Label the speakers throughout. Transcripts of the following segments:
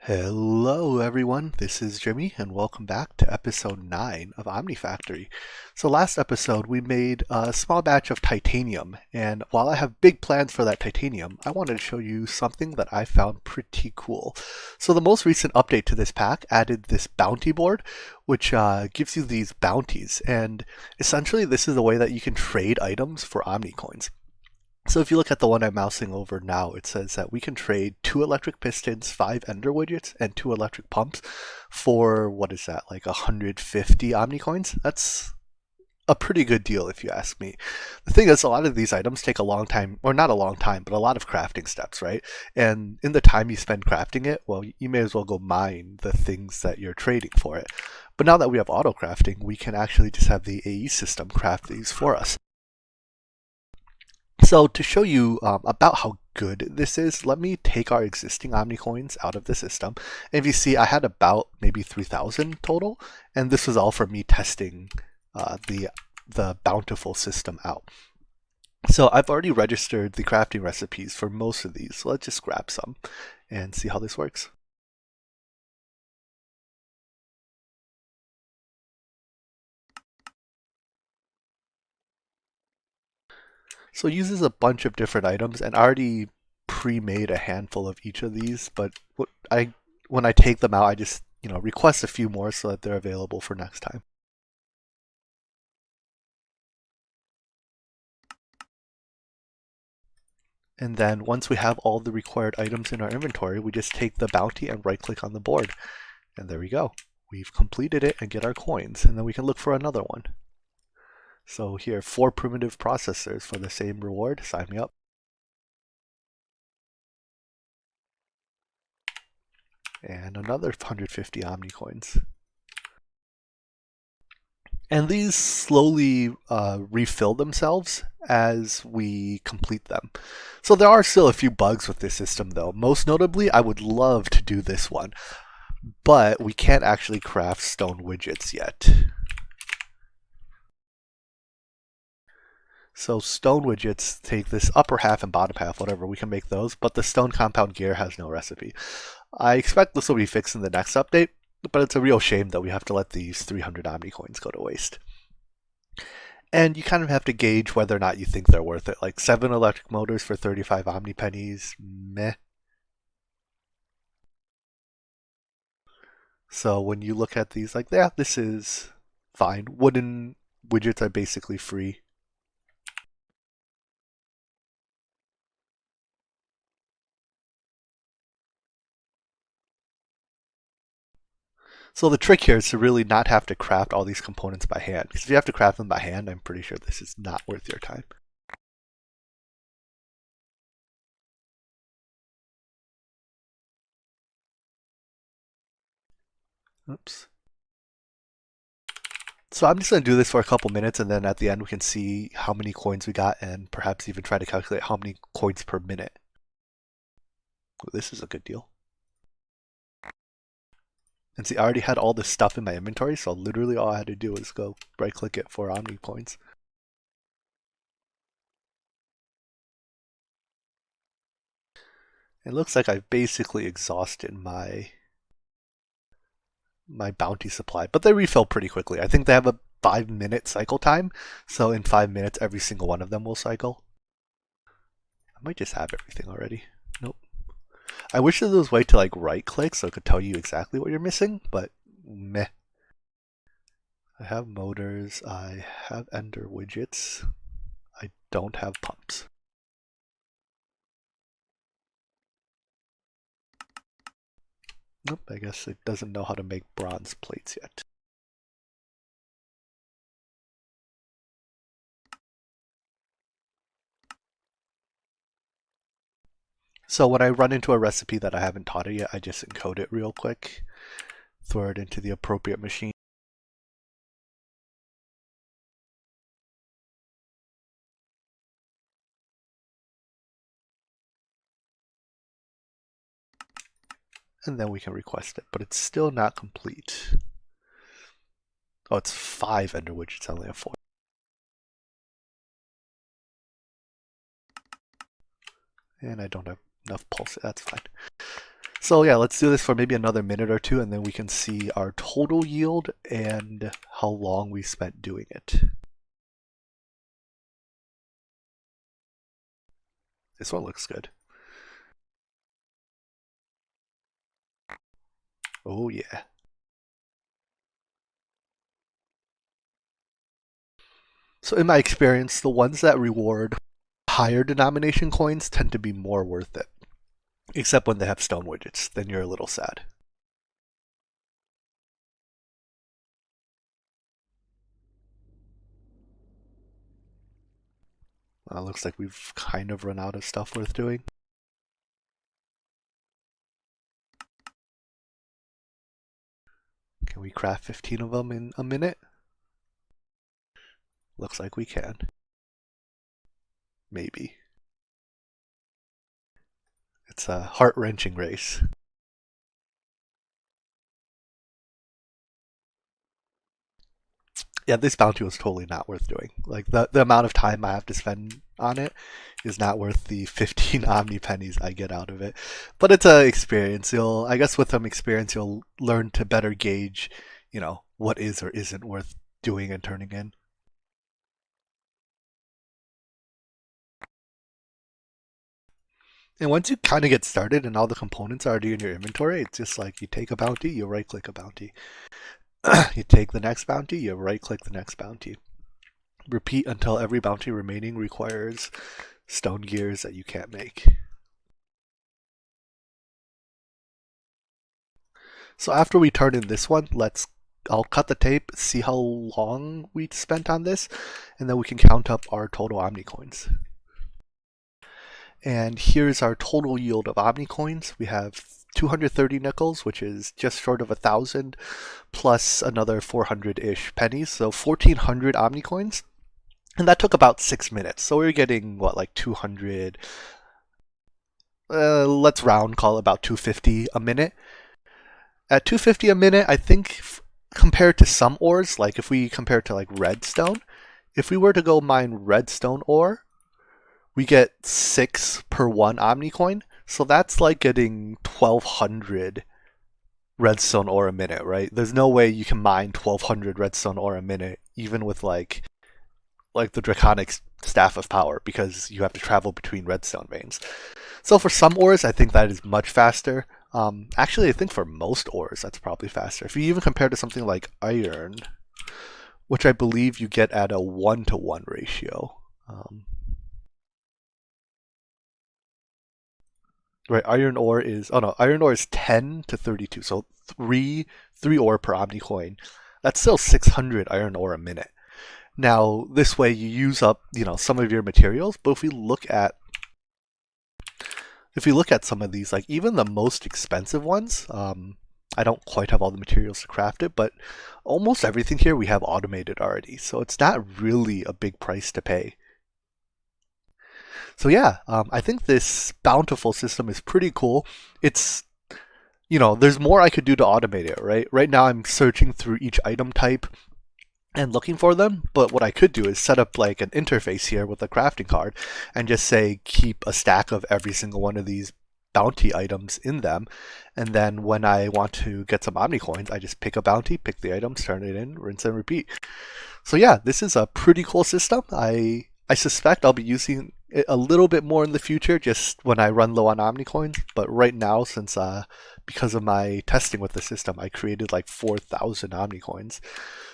Speaker 1: Hello everyone, this is Jimmy and welcome back to episode 9 of Omnifactory. So last episode we made a small batch of titanium, and while I have big plans for that titanium, I wanted to show you something that I found pretty cool. So the most recent update to this pack added this bounty board, which gives you these bounties, and essentially this is the way that you can trade items for Omnicoins. So if you look at the one I'm mousing over now, it says that we can trade 2 electric pistons, 5 ender widgets, and 2 electric pumps for, what is that, like 150 Omnicoins? That's a pretty good deal if you ask me. The thing is, a lot of these items take a long time, or not a long time, but a lot of crafting steps, right? And in the time you spend crafting it, well, you may as well go mine the things that you're trading for it. But now that we have auto crafting, we can actually just have the AE system craft these for us. So to show you about how good this is, let me take our existing Omnicoins out of the system. And if you see, I had about maybe 3,000 total, and this was all for me testing the Bountiful system out. So I've already registered the crafting recipes for most of these, so let's just grab some and see how this works. So it uses a bunch of different items, and I already pre-made a handful of each of these, but when I take them out, I just request a few more so that they're available for next time. And then once we have all the required items in our inventory, we just take the bounty and right click on the board. And there we go. We've completed it and get our coins, and then we can look for another one. So here, 4 primitive processors for the same reward. Sign me up. And another 150 Omnicoins. And these slowly refill themselves as we complete them. So there are still a few bugs with this system though. Most notably, I would love to do this one, but we can't actually craft stone widgets yet. So stone widgets take this upper half and bottom half, whatever, we can make those, but the stone compound gear has no recipe. I expect this will be fixed in the next update, but it's a real shame that we have to let these 300 Omnicoins go to waste. And you kind of have to gauge whether or not you think they're worth it. Like 7 electric motors for 35 Omni pennies, meh. So when you look at these, like, yeah, this is fine. Wooden widgets are basically free. So the trick here is to really not have to craft all these components by hand. Because if you have to craft them by hand, I'm pretty sure this is not worth your time. Oops. So I'm just going to do this for a couple minutes, and then at the end we can see how many coins we got and perhaps even try to calculate how many coins per minute. Ooh, this is a good deal. And see, I already had all this stuff in my inventory, so literally all I had to do was go right click it for Omni coins. It looks like I've basically exhausted my bounty supply, but they refill pretty quickly. I think they have a 5-minute cycle time, so in 5 minutes every single one of them will cycle. I might just have everything already. Nope. I wish there was a way to like right click so it could tell you exactly what you're missing, but meh. I have motors, I have ender widgets, I don't have pumps. Nope, I guess it doesn't know how to make bronze plates yet. So when I run into a recipe that I haven't taught it yet, I just encode it real quick, throw it into the appropriate machine. And then we can request it, but it's still not complete. Oh, it's 5 ender widgets, I only have 4. And I don't have enough pulse, that's fine. So yeah, let's do this for maybe another minute or two, and then we can see our total yield and how long we spent doing it. This one looks good. Oh yeah. So in my experience, the ones that reward higher denomination coins tend to be more worth it. Except when they have stone widgets, then you're a little sad. Looks like we've kind of run out of stuff worth doing. Can we craft 15 of them in a minute? Looks like we can. Maybe. It's a heart-wrenching race. Yeah, this bounty was totally not worth doing. Like, the amount of time I have to spend on it is not worth the 15 Omni pennies I get out of it. But it's an experience. I guess with some experience, you'll learn to better gauge, what is or isn't worth doing and turning in. And once you kind of get started and all the components are already in your inventory, it's just like you take a bounty, you right-click a bounty. You take the next bounty, you right-click the next bounty. Repeat until every bounty remaining requires stone gears that you can't make. So after we turn in this one, I'll cut the tape, see how long we spent on this, and then we can count up our total Omni coins. And here's our total yield of Omni coins. We have 230 nickels, which is just short of 1,000, plus another 400-ish pennies, so 1,400 Omni coins. And that took about 6 minutes. So we were getting, like 200, let's round, call it about 250 a minute. At 250 a minute, I think compared to some ores, like if we compare to like redstone, if we were to go mine redstone ore, we get 6 per 1 Omni coin. So that's like getting 1,200 redstone ore a minute, right? There's no way you can mine 1,200 redstone ore a minute, even with like the Draconic Staff of Power, because you have to travel between redstone veins. So for some ores, I think that is much faster. Actually, I think for most ores, that's probably faster. If you even compare to something like iron, which I believe you get at a 1-to-1 ratio. Right, iron ore is 10 to 32, so three ore per Omni coin. That's still 600 iron ore a minute. Now, this way you use up, some of your materials, but if we look at some of these, like even the most expensive ones, I don't quite have all the materials to craft it, but almost everything here we have automated already, so it's not really a big price to pay. So yeah, I think this Bountiful system is pretty cool. It's, there's more I could do to automate it, right? Right now I'm searching through each item type and looking for them, but what I could do is set up like an interface here with a crafting card and just say keep a stack of every single one of these bounty items in them, and then when I want to get some Omni coins, I just pick a bounty, pick the items, turn it in, rinse and repeat. So yeah, this is a pretty cool system. I suspect I'll be using it a little bit more in the future, just when I run low on Omni coins, but right now, since because of my testing with the system, I created like 4,000 Omni coins.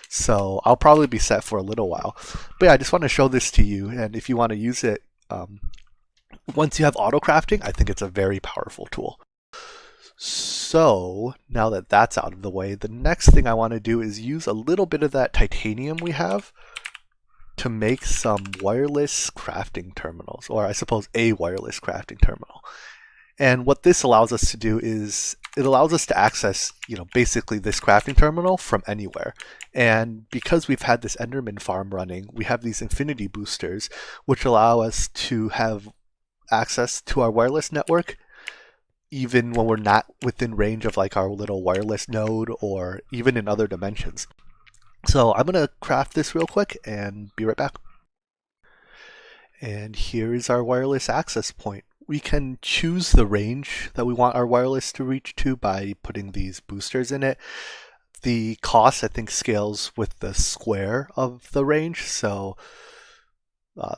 Speaker 1: So I'll probably be set for a little while. But yeah, I just want to show this to you, and if you want to use it, once you have auto crafting, I think it's a very powerful tool. So now that that's out of the way, the next thing I want to do is use a little bit of that titanium we have to make some wireless crafting terminals, or I suppose a wireless crafting terminal. And what this allows us to do is it allows us to access, basically this crafting terminal from anywhere. And because we've had this Enderman farm running, we have these infinity boosters, which allow us to have access to our wireless network, even when we're not within range of like our little wireless node or even in other dimensions. So I'm going to craft this real quick and be right back. And here is our wireless access point. we can choose the range that we want our wireless to reach to by putting these boosters in it. The cost, I think, scales with the square of the range, so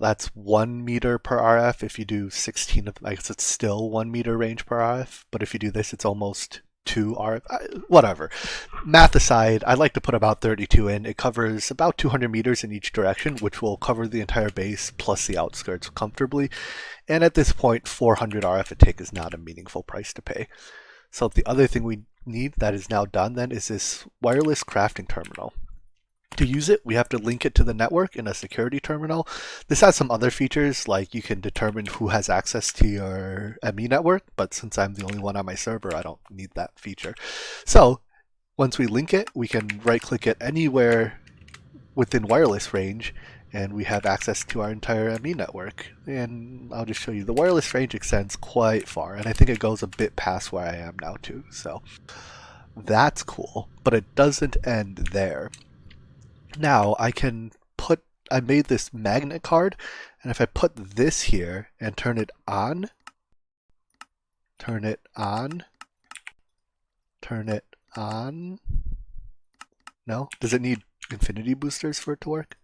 Speaker 1: that's 1 meter per RF. If you do 16 of them, I guess it's still 1 meter range per RF, but if you do this, it's almost 2 RF. Whatever. Math aside, I'd like to put about 32 in. It covers about 200 meters in each direction, which will cover the entire base plus the outskirts comfortably. And at this point, 400 RF a tick is not a meaningful price to pay. So the other thing we need that is now done then is this wireless crafting terminal. To use it, we have to link it to the network in a security terminal. This has some other features, like you can determine who has access to your ME network, but since I'm the only one on my server, I don't need that feature. So once we link it, we can right-click it anywhere within wireless range, and we have access to our entire ME network. And I'll just show you, the wireless range extends quite far, and I think it goes a bit past where I am now too. So that's cool, but it doesn't end there. Now I made this magnet card, and if I put this here and turn it on, turn it on, no? Does it need infinity boosters for it to work?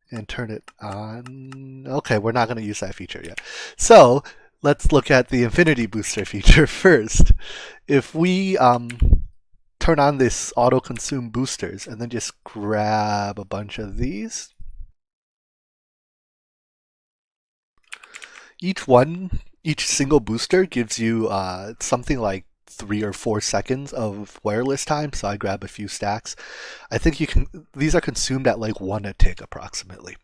Speaker 1: And turn it on. Okay, we're not going to use that feature yet. So let's look at the infinity booster feature first. If we turn on this auto consume boosters and then just grab a bunch of these. Each single booster gives you something like 3 or 4 seconds of wireless time, so I grab a few stacks. I think these are consumed at like 1 a tick approximately.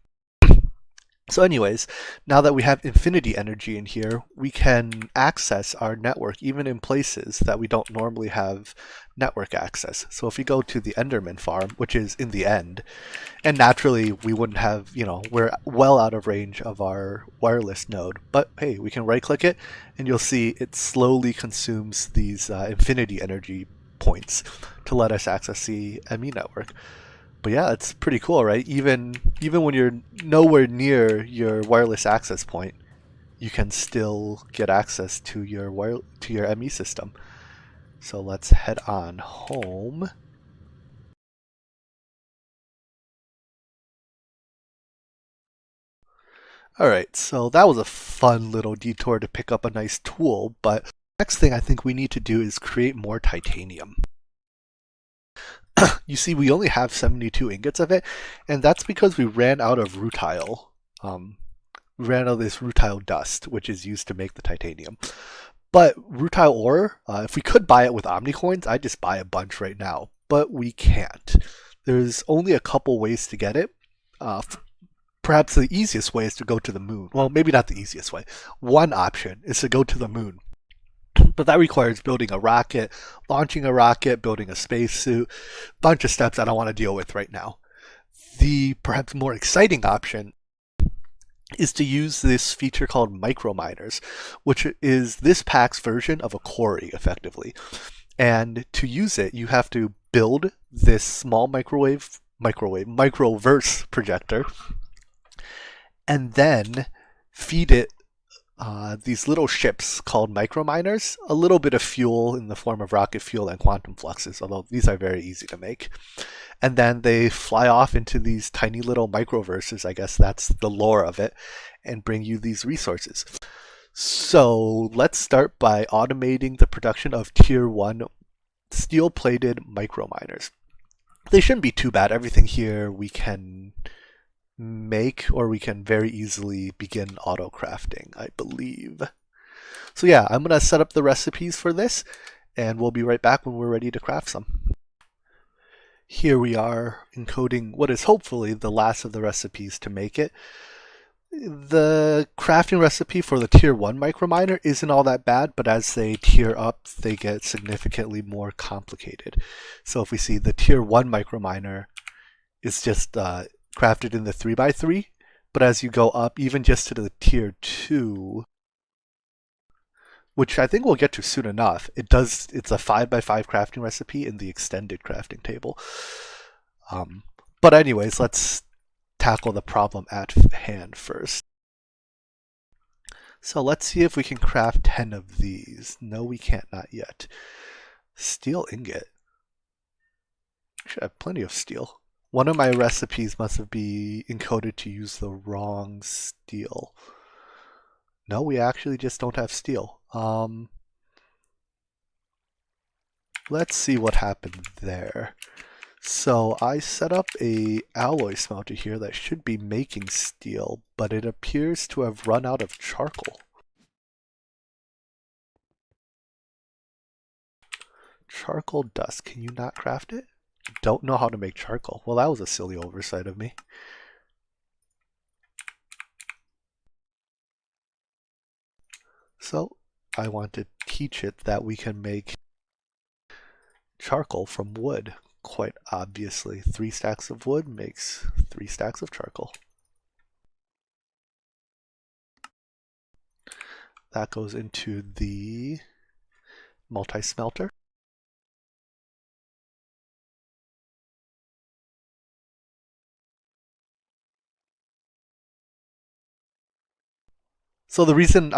Speaker 1: So anyways, now that we have infinity energy in here, we can access our network even in places that we don't normally have network access. So if we go to the Enderman farm, which is in the end, and naturally we wouldn't have, we're well out of range of our wireless node, but hey, we can right click it and you'll see it slowly consumes these infinity energy points to let us access the ME network. But yeah, it's pretty cool, right? Even when you're nowhere near your wireless access point, you can still get access to your ME system. So let's head on home. Alright, so that was a fun little detour to pick up a nice tool, but the next thing I think we need to do is create more titanium. You see, we only have 72 ingots of it, and that's because we ran out of rutile. We ran out of this rutile dust, which is used to make the titanium. But rutile ore, if we could buy it with Omnicoins, I'd just buy a bunch right now. But we can't. There's only a couple ways to get it. Perhaps the easiest way is to go to the moon. Well, maybe not the easiest way. One option is to go to the moon. But that requires building a rocket, launching a rocket, building a spacesuit, bunch of steps I don't want to deal with right now. The perhaps more exciting option is to use this feature called microminers, which is this pack's version of a quarry, effectively. And to use it, you have to build this small microverse projector, and then feed it these little ships called microminers, a little bit of fuel in the form of rocket fuel and quantum fluxes, although these are very easy to make. And then they fly off into these tiny little microverses, I guess that's the lore of it, and bring you these resources. So let's start by automating the production of tier 1 steel-plated microminers. They shouldn't be too bad. Everything here we can make, or we can very easily begin auto crafting, I believe. So yeah, I'm going to set up the recipes for this, and we'll be right back when we're ready to craft some. Here we are encoding what is hopefully the last of the recipes to make it. The crafting recipe for the tier 1 microminer isn't all that bad, but as they tier up, they get significantly more complicated. So if we see the tier 1 microminer is just crafted in the 3x3, but as you go up, even just to the tier 2, which I think we'll get to soon enough, it's a 5x5 crafting recipe in the extended crafting table. But anyways, let's tackle the problem at hand first. So let's see if we can craft 10 of these. No, we can't, not yet. Steel ingot. Should have plenty of steel. One of my recipes must have been encoded to use the wrong steel. No, we actually just don't have steel. Let's see what happened there. So I set up a alloy smelter here that should be making steel, but it appears to have run out of charcoal. Charcoal dust. Can you not craft it? Don't know how to make charcoal. Well, that was a silly oversight of me. So I want to teach it that we can make charcoal from wood. Quite obviously, 3 stacks of wood makes 3 stacks of charcoal. That goes into the multi-smelter. So the reason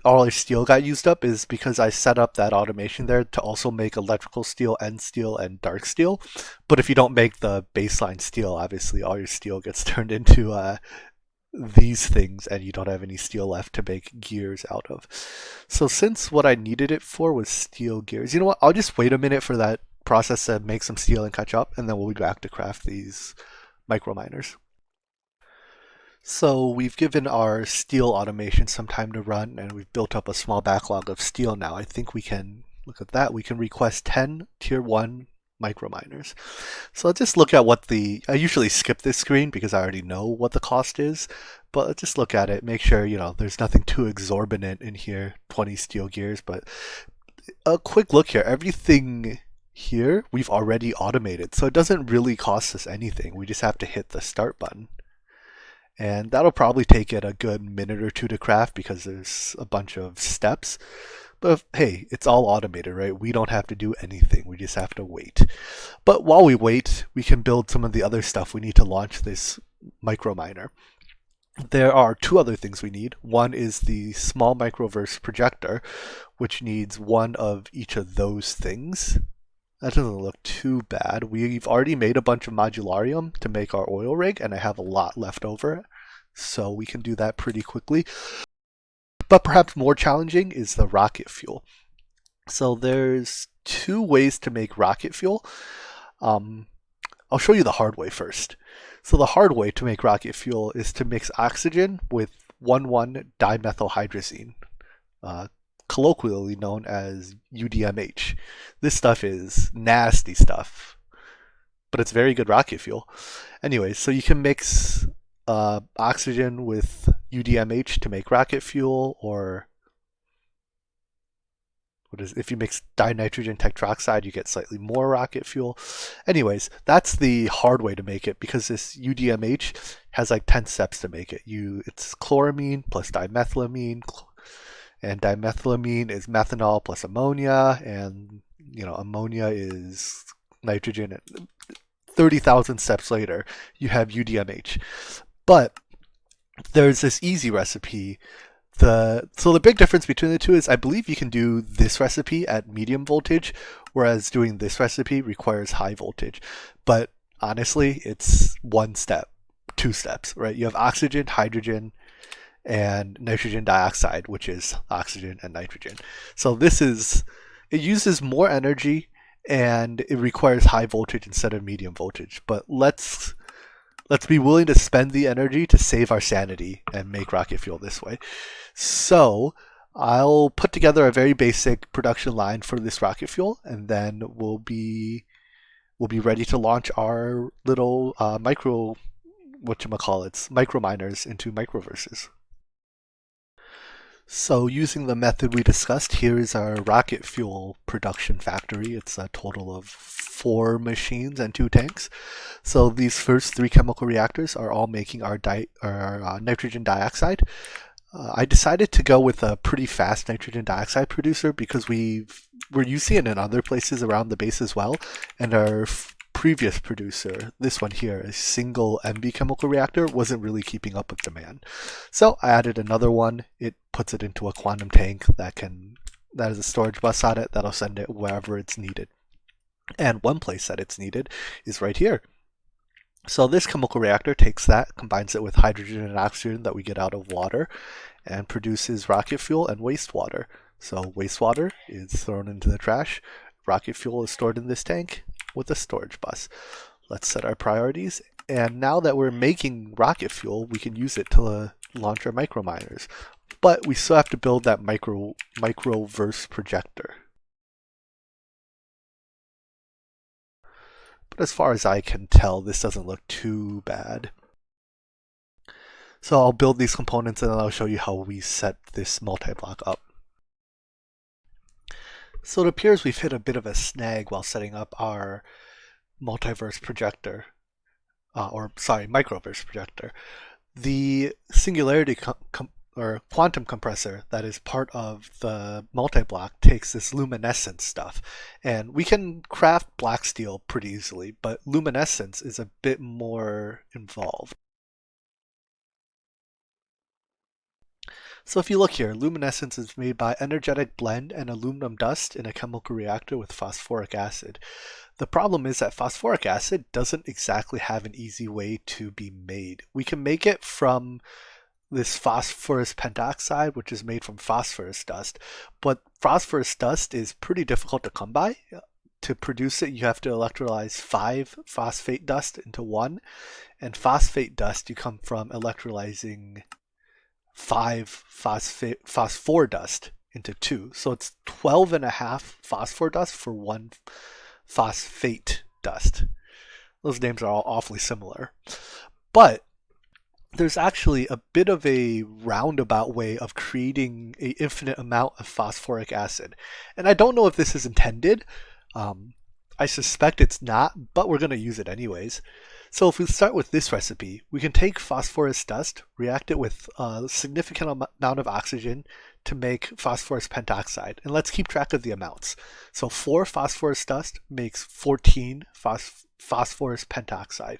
Speaker 1: all our steel got used up is because I set up that automation there to also make electrical steel, end steel, and dark steel. But if you don't make the baseline steel, obviously all your steel gets turned into these things and you don't have any steel left to make gears out of. So since what I needed it for was steel gears, you know what? I'll just wait a minute for that process to make some steel and catch up, and then we'll be back to craft these micro miners. So we've given our steel automation some time to run, and we've built up a small backlog of steel now. I think we can, look at that, we can request 10 tier 1 microminers. So let's just look at what I usually skip this screen because I already know what the cost is, but let's just look at it, make sure, there's nothing too exorbitant in here, 20 steel gears, but a quick look here, everything here we've already automated, so it doesn't really cost us anything. We just have to hit the start button. And that'll probably take it a good minute or two to craft because there's a bunch of steps. But hey, it's all automated, right? We don't have to do anything. We just have to wait. But while we wait, we can build some of the other stuff we need to launch this micro miner. There are 2 other things we need. One is the small microverse projector, which needs 1 of each of those things. That doesn't look too bad. We've already made a bunch of modularium to make our oil rig, and I have a lot left over, so we can do that pretty quickly. But perhaps more challenging is the rocket fuel. So there's 2 ways to make rocket fuel. I'll show you the hard way first. So the hard way to make rocket fuel is to mix oxygen with 1,1-dimethylhydrazine. Colloquially known as UDMH. This stuff is nasty stuff, but it's very good rocket fuel. Anyways, so you can mix oxygen with UDMH to make rocket fuel, or if you mix dinitrogen tetroxide, you get slightly more rocket fuel. Anyways, that's the hard way to make it because this UDMH has like 10 steps to make it. It's chloramine plus dimethylamine, and dimethylamine is methanol plus ammonia, and ammonia is nitrogen. 30,000 steps later, you have UDMH. But there's this easy recipe. So the big difference between the 2 is I believe you can do this recipe at medium voltage, whereas doing this recipe requires high voltage. But honestly, it's 1 step, 2 steps, right? You have oxygen, hydrogen, and nitrogen dioxide, which is oxygen and nitrogen. So it uses more energy and it requires high voltage instead of medium voltage. But let's be willing to spend the energy to save our sanity and make rocket fuel this way. So I'll put together a very basic production line for this rocket fuel, and then we'll be ready to launch our little micro miners into microverses. So using the method we discussed, here is our rocket fuel production factory. It's a total of 4 machines and 2 tanks. So these first 3 chemical reactors are all making our nitrogen dioxide. I decided to go with a pretty fast nitrogen dioxide producer because we're using it in other places around the base as well, and our previous producer, this one here, a single MB chemical reactor, wasn't really keeping up with demand. So I added another one. It puts it into a quantum tank that has a storage bus on it that'll send it wherever it's needed. And one place that it's needed is right here. So this chemical reactor takes that, combines it with hydrogen and oxygen that we get out of water, and produces rocket fuel and wastewater. So wastewater is thrown into the trash. Rocket fuel is stored in this tank with a storage bus. Let's set our priorities. And now that we're making rocket fuel, we can use it to launch our microminers. But we still have to build that microverse projector. But as far as I can tell, this doesn't look too bad. So I'll build these components and then I'll show you how we set this multi-block up. So it appears we've hit a bit of a snag while setting up our multiverse projector, microverse projector. The singularity or quantum compressor that is part of the multi-block takes this luminescence stuff, and we can craft black steel pretty easily, but luminescence is a bit more involved. So if you look here, luminescence is made by energetic blend and aluminum dust in a chemical reactor with phosphoric acid. The problem is that phosphoric acid doesn't exactly have an easy way to be made. We can make it from this phosphorus pentoxide, which is made from phosphorus dust, but phosphorus dust is pretty difficult to come by. To produce it, you have to electrolyze 5 phosphate dust into 1, and phosphate dust you come from electrolyzing 5 phosphor dust into 2. So it's 12.5 phosphor dust for 1 phosphate dust. Those names are all awfully similar. But there's actually a bit of a roundabout way of creating an infinite amount of phosphoric acid. And I don't know if this is intended. I suspect it's not, but we're going to use it anyways. So if we start with this recipe, we can take phosphorus dust, react it with a significant amount of oxygen to make phosphorus pentoxide. And let's keep track of the amounts. So 4 phosphorus dust makes 14 phosphorus pentoxide.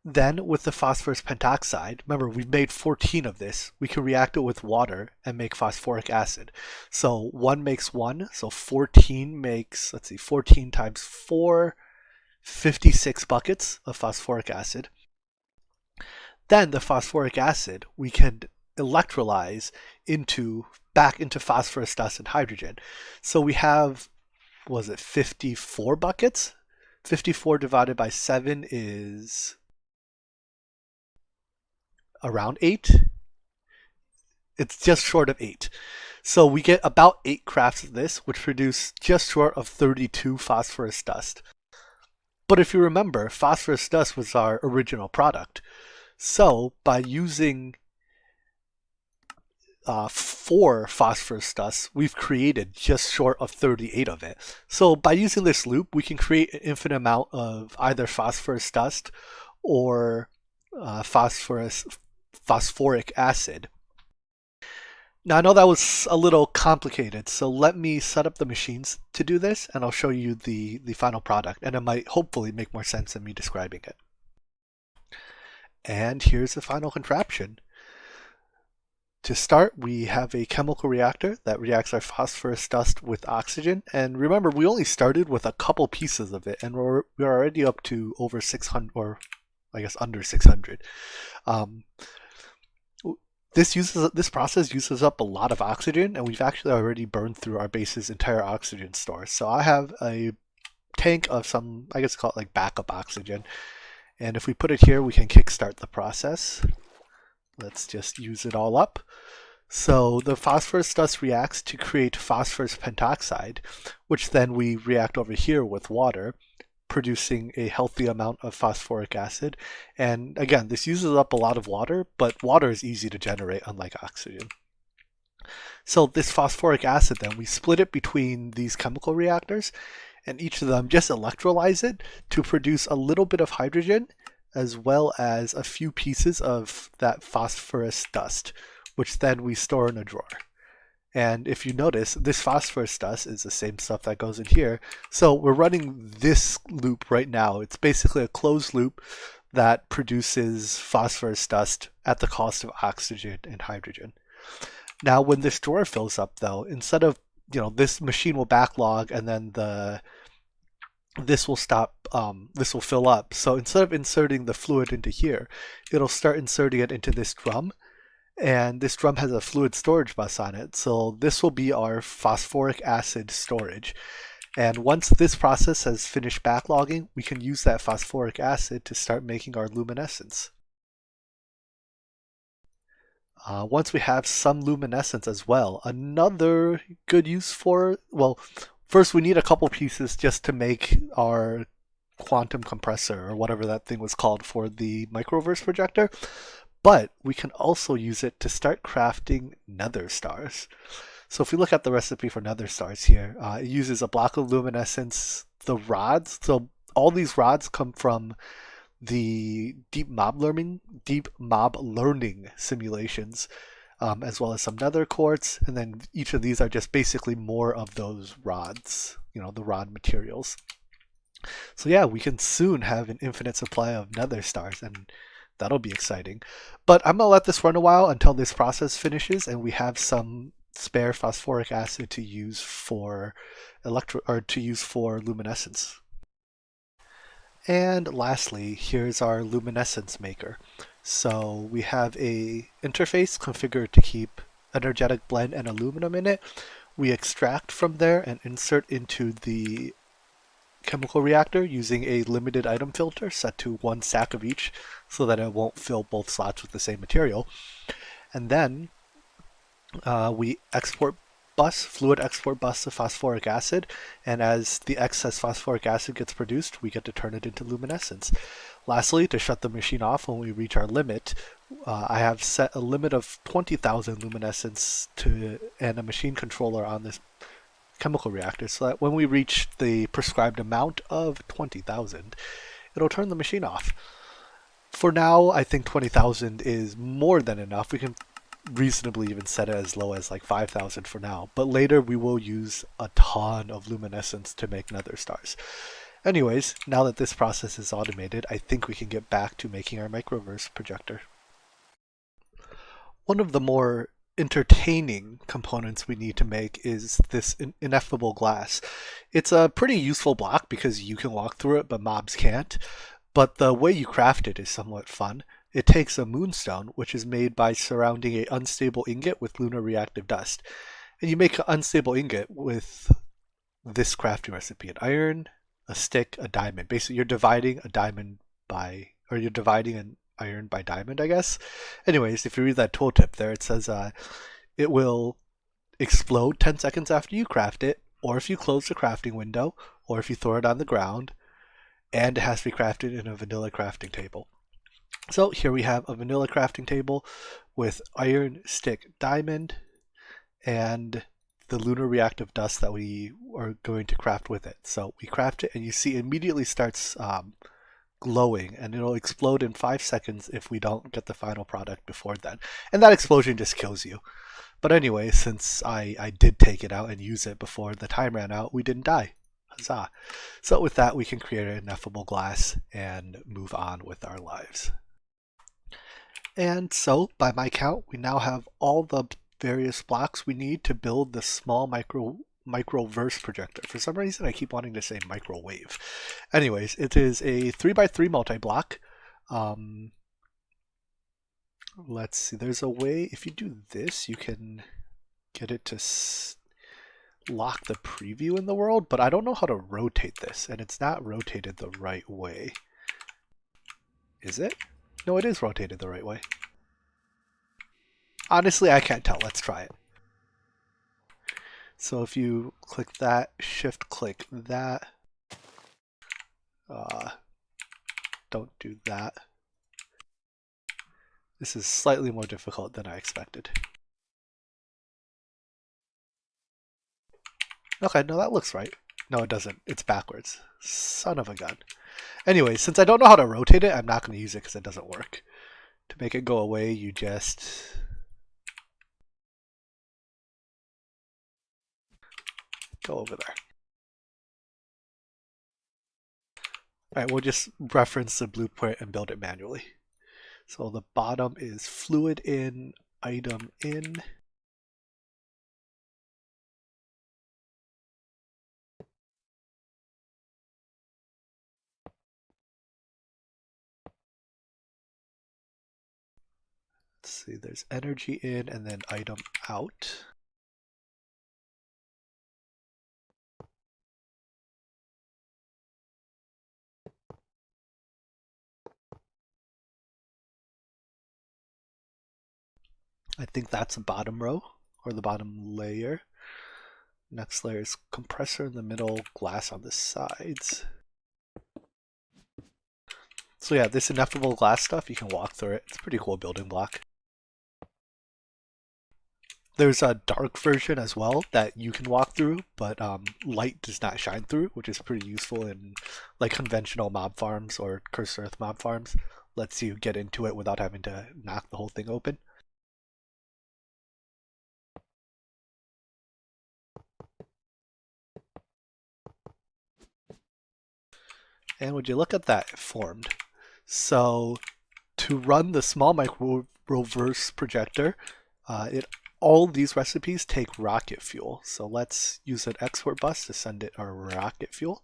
Speaker 1: Then with the phosphorus pentoxide, remember we've made 14 of this, we can react it with water and make phosphoric acid. So 1 makes 1, so 14 makes, 14 times 4, 56 buckets of phosphoric acid. Then the phosphoric acid we can electrolyze back into phosphorus dust and hydrogen. So we have, 54 buckets? 54 divided by 7 is around 8. It's just short of 8. So we get about 8 crafts of this, which produce just short of 32 phosphorus dust. But if you remember, phosphorus dust was our original product. So by using 4 phosphorus dusts, we've created just short of 38 of it. So by using this loop, we can create an infinite amount of either phosphorus dust or phosphoric acid. Now I know that was a little complicated, so let me set up the machines to do this and I'll show you the final product, and it might hopefully make more sense than me describing it. And here's the final contraption. To start, we have a chemical reactor that reacts our phosphorus dust with oxygen, and remember we only started with a couple pieces of it and we're already up to over 600, or I guess under 600. This process uses up a lot of oxygen, and we've actually already burned through our base's entire oxygen store. So I have a tank of some, I guess call it like backup oxygen. And if we put it here, we can kickstart the process. Let's just use it all up. So the phosphorus dust reacts to create phosphorus pentoxide, which then we react over here with water, producing a healthy amount of phosphoric acid. And again, this uses up a lot of water, but water is easy to generate, unlike oxygen. So this phosphoric acid then, we split it between these chemical reactors, and each of them just electrolyze it to produce a little bit of hydrogen as well as a few pieces of that phosphorus dust, which then we store in a drawer. And if you notice, this phosphorus dust is the same stuff that goes in here. So we're running this loop right now. It's basically a closed loop that produces phosphorus dust at the cost of oxygen and hydrogen. Now, when this drawer fills up, though, instead of, this machine will backlog and then this will stop, this will fill up. So instead of inserting the fluid into here, it'll start inserting it into this drum. And this drum has a fluid storage bus on it. So this will be our phosphoric acid storage. And once this process has finished backlogging, we can use that phosphoric acid to start making our luminescence. Once we have some luminescence as well, another good use for, well, first we need a couple pieces just to make our quantum compressor or whatever that thing was called for the microverse projector. But we can also use it to start crafting nether stars. So if we look at the recipe for nether stars here, it uses a block of luminescence, the rods. So all these rods come from the deep mob learning simulations, as well as some nether quartz. And then each of these are just basically more of those rods, the rod materials. So yeah, we can soon have an infinite supply of nether stars, and that'll be exciting. But I'm going to let this run a while until this process finishes and we have some spare phosphoric acid to use for luminescence. And lastly, here's our luminescence maker. So we have a interface configured to keep energetic blend and aluminum in it. We extract from there and insert into the chemical reactor using a limited item filter set to 1 stack of each so that it won't fill both slots with the same material. And then we fluid export bus of phosphoric acid, and as the excess phosphoric acid gets produced, we get to turn it into luminescence. Lastly, to shut the machine off when we reach our limit, I have set a limit of 20,000 luminescence and a machine controller on this chemical reactor so that when we reach the prescribed amount of 20,000, it'll turn the machine off. For now, I think 20,000 is more than enough. We can reasonably even set it as low as like 5,000 for now, but later we will use a ton of luminescence to make nether stars. Anyways, now that this process is automated, I think we can get back to making our microverse projector. One of the more entertaining components we need to make is this ineffable glass. It's a pretty useful block because you can walk through it, but mobs can't. But the way you craft it is somewhat fun. It takes a moonstone, which is made by surrounding an unstable ingot with lunar reactive dust. And you make an unstable ingot with this crafting recipe: an iron, a stick, a diamond. Basically, you're dividing an iron by diamond, I guess. Anyways, if you read that tooltip there, it says it will explode 10 seconds after you craft it, or if you close the crafting window, or if you throw it on the ground, and it has to be crafted in a vanilla crafting table. So here we have a vanilla crafting table with iron, stick, diamond, and the lunar reactive dust that we are going to craft with it. So we craft it, and you see it immediately starts glowing, and it'll explode in 5 seconds if we don't get the final product before then. And that explosion just kills you. But anyway, since I did take it out and use it before the time ran out, we didn't die. Huzzah. So with that, we can create an ineffable glass and move on with our lives. And so, by my count, we now have all the various blocks we need to build the small microverse projector. For some reason, I keep wanting to say microwave. Anyways, it is a 3x3 multi-block. Let's see, there's a way, if you do this, you can get it to lock the preview in the world, but I don't know how to rotate this, and it's not rotated the right way. Is it? No, it is rotated the right way. Honestly, I can't tell. Let's try it. So if you click that, shift click that, don't do that. This is slightly more difficult than I expected. Okay, no, that looks right. No, it doesn't. It's backwards. Son of a gun. Anyway, since I don't know how to rotate it, I'm not going to use it because it doesn't work. To make it go away, you just go over there. All right, we'll just reference the blueprint and build it manually. So the bottom is fluid in, item in. Let's see, there's energy in and then item out. I think that's the bottom row or the bottom layer. Next layer is compressor in the middle, glass on the sides. So yeah, this Ineffable glass stuff, you can walk through it. It's a pretty cool building block. There's a dark version as well that you can walk through, but light does not shine through, which is pretty useful in like conventional mob farms or Cursed Earth mob farms. Lets you get into it without having to knock the whole thing open. And would you look at that, it formed. So to run the small micro reverse projector, all these recipes take rocket fuel. So let's use an export bus to send it our rocket fuel.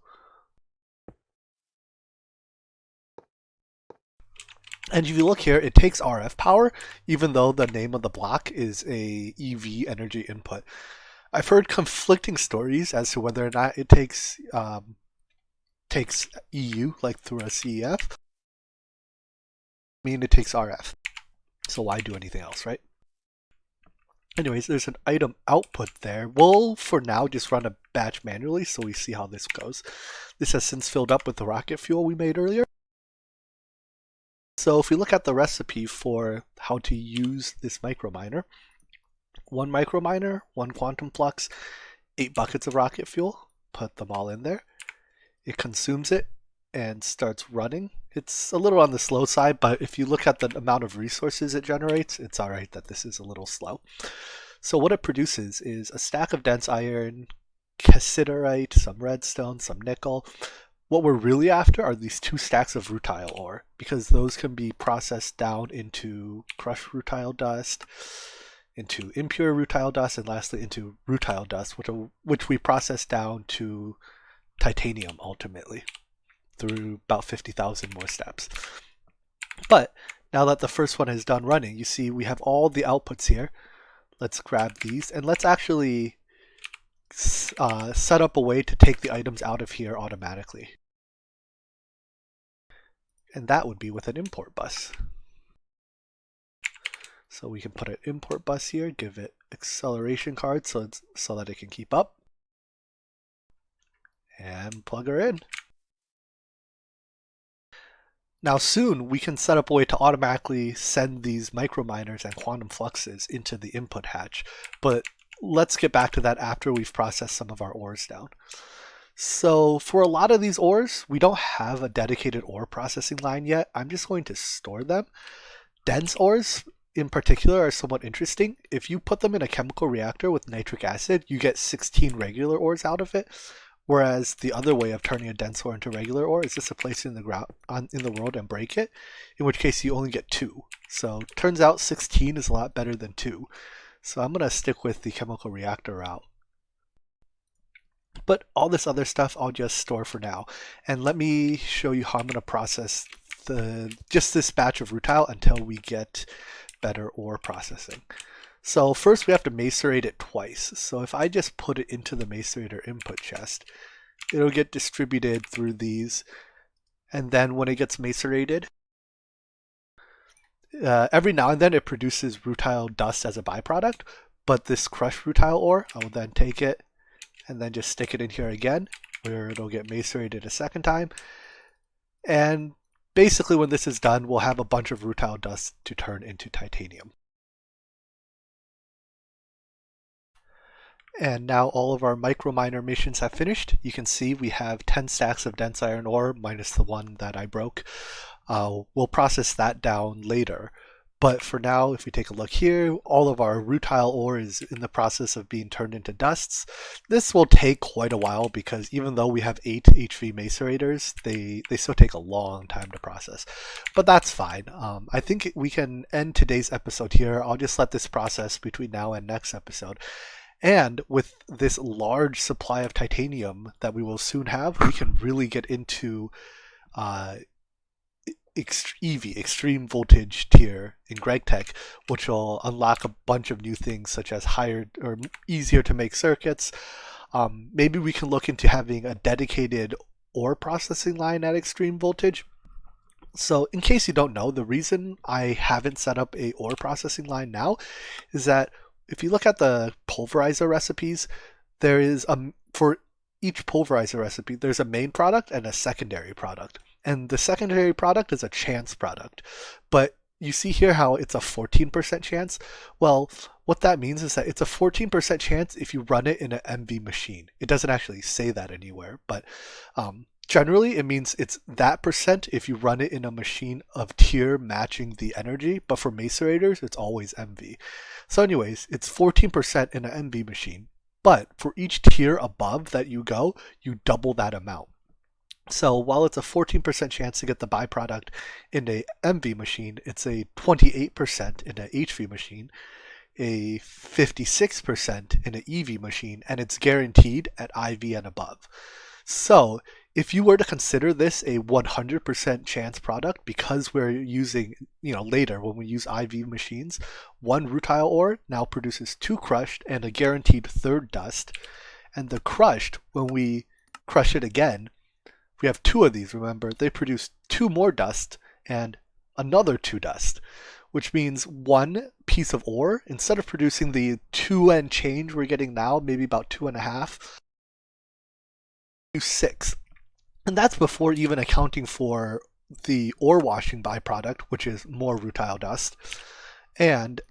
Speaker 1: And if you look here, it takes RF power, even though the name of the block is a EV energy input. I've heard conflicting stories as to whether or not it takes EU, like through a CEF. I mean, it takes RF. So why do anything else, right? Anyways, there's an item output there. We'll, for now, just run a batch manually so we see how this goes. This has since filled up with the rocket fuel we made earlier. So if we look at the recipe for how to use this microminer, 1 microminer, 1 quantum flux, 8 buckets of rocket fuel, put them all in there. It consumes it and starts running. It's a little on the slow side, but if you look at the amount of resources it generates, it's all right that this is a little slow. So what it produces is a stack of dense iron, cassiterite, some redstone, some nickel. What we're really after are these 2 stacks of rutile ore, because those can be processed down into crushed rutile dust, into impure rutile dust, and lastly into rutile dust, which we process down to titanium ultimately through about 50,000 more steps. But now that the first one is done running, you see we have all the outputs here. Let's grab these and let's actually set up a way to take the items out of here automatically. And that would be with an import bus. So we can put an import bus here, give it acceleration card so that it can keep up. And plug her in. Now soon we can set up a way to automatically send these microminers and quantum fluxes into the input hatch, but let's get back to that after we've processed some of our ores down. So for a lot of these ores, we don't have a dedicated ore processing line yet. I'm just going to store them. Dense ores in particular are somewhat interesting. If you put them in a chemical reactor with nitric acid, you get 16 regular ores out of it. Whereas the other way of turning a dense ore into regular ore is just to place it in the ground in the world and break it, in which case you only get 2. So turns out 16 is a lot better than 2. So I'm going to stick with the chemical reactor route. But all this other stuff I'll just store for now. And let me show you how I'm going to process just this batch of rutile until we get better ore processing. So first we have to macerate it twice. So if I just put it into the macerator input chest, it'll get distributed through these. And then when it gets macerated, every now and then it produces rutile dust as a byproduct. But this crushed rutile ore, I will then take it and then just stick it in here again, where it'll get macerated a second time. And basically when this is done, we'll have a bunch of rutile dust to turn into titanium. And now all of our microminer missions have finished. You can see we have 10 stacks of dense iron ore minus the one that I broke. We'll process that down later. But for now, if we take a look here, all of our rutile ore is in the process of being turned into dusts. This will take quite a while because even though we have 8 HV macerators, they still take a long time to process. But that's fine. I think we can end today's episode here. I'll just let this process between now and next episode. And with this large supply of titanium that we will soon have, we can really get into EV, extreme voltage tier in GregTech, which will unlock a bunch of new things such as higher or easier to make circuits. Maybe we can look into having a dedicated ore processing line at extreme voltage. So in case you don't know, the reason I haven't set up a ore processing line now is that if you look at the pulverizer recipes, there is for each pulverizer recipe, there's a main product and a secondary product. And the secondary product is a chance product. But you see here how it's a 14% chance? Well, what that means is that it's a 14% chance if you run it in an MV machine. It doesn't actually say that anywhere, but generally it means it's that percent if you run it in a machine of tier matching the energy, but for macerators, it's always MV. So anyways, it's 14% in an MV machine, but for each tier above that you go, you double that amount. So while it's a 14% chance to get the byproduct in a MV machine, it's a 28% in an HV machine, a 56% in an EV machine, and it's guaranteed at IV and above. So if you were to consider this a 100% chance product, because we're using, later when we use IV machines, one rutile ore now produces 2 crushed and a guaranteed 3rd dust. And the crushed, when we crush it again, we have 2 of these, remember, they produce 2 more dust and another 2 dust, which means one piece of ore, instead of producing the 2 and change we're getting now, maybe about 2.5, 6. And that's before even accounting for the ore washing byproduct, which is more rutile dust. And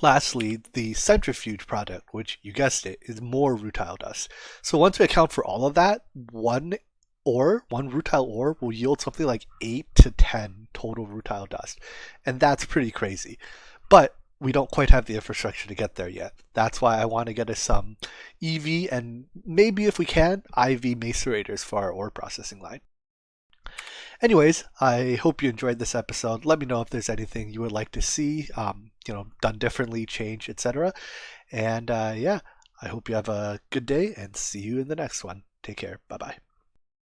Speaker 1: lastly, the centrifuge product, which you guessed it, is more rutile dust. So once we account for all of that, one rutile ore will yield something like 8 to 10 total rutile dust. And that's pretty crazy. But we don't quite have the infrastructure to get there yet. That's why I want to get us some EV and maybe if we can, IV macerators for our ore processing line. Anyways, I hope you enjoyed this episode. Let me know if there's anything you would like to see, done differently, changed, etc. And I hope you have a good day and see you in the next one. Take care. Bye-bye.